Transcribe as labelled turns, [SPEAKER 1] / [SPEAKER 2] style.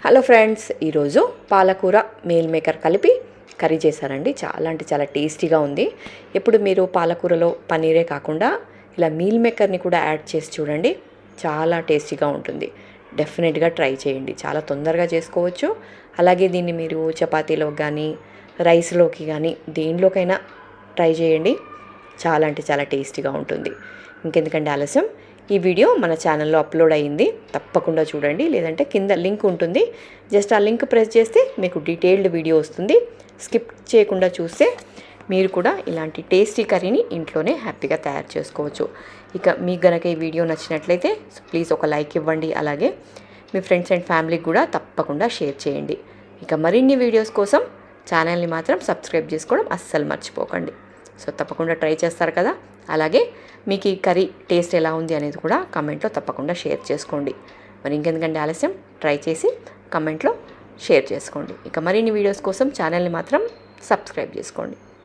[SPEAKER 1] Hello friends, ఈరోజు పాలకూర meal maker కలిపి కర్రీ చేశారండి. చాలా అంటే చాలా టేస్టీగా ఉంది. ఎప్పుడు మీరు పాలకూరలో పన్నీరే కాకుండా ఇలా మీల్ మేకర్ని కూడా యాడ్ చేసి చూడండి, చాలా టేస్టీగా ఉంటుంది. డెఫినెట్గా ట్రై చేయండి. చాలా తొందరగా చేసుకోవచ్చు. అలాగే దీన్ని మీరు చపాతీలోకి కానీ రైస్లోకి కానీ దేనిలోకైనా ట్రై చేయండి. చాలా అంటే చాలా టేస్టీగా ఉంటుంది. ఇంకెందుకంటే ఆలస్యం, ఈ వీడియో మన ఛానల్లో అప్లోడ్ అయ్యింది, తప్పకుండా చూడండి. లేదంటే కింద లింక్ ఉంటుంది, జస్ట్ ఆ లింక్ ప్రెస్ చేస్తే మీకు డీటెయిల్డ్ వీడియో వస్తుంది. స్కిప్ చేయకుండా చూస్తే మీరు కూడా ఇలాంటి టేస్టీ కర్రీని ఇంట్లోనే హ్యాపీగా తయారు చేసుకోవచ్చు. ఇక మీకు గనక ఈ వీడియో నచ్చినట్లయితే ప్లీజ్ ఒక లైక్ ఇవ్వండి. అలాగే మీ ఫ్రెండ్స్ అండ్ ఫ్యామిలీకి కూడా తప్పకుండా షేర్ చేయండి. ఇక మరిన్ని వీడియోస్ కోసం ఛానల్ని మాత్రం సబ్స్క్రైబ్ చేసుకోవడం అస్సలు మర్చిపోకండి. సో తప్పకుండా ట్రై చేస్తారు కదా. అలాగే మీకు ఈ కర్రీ టేస్ట్ ఎలా ఉంది అనేది కూడా కమెంట్లో తప్పకుండా షేర్ చేసుకోండి. మరి ఇంకెందుకంటే ఆలస్యం, ట్రై చేసి కమెంట్లో షేర్ చేసుకోండి. ఇక మరిన్ని వీడియోస్ కోసం ఛానల్ని మాత్రం సబ్స్క్రైబ్ చేసుకోండి.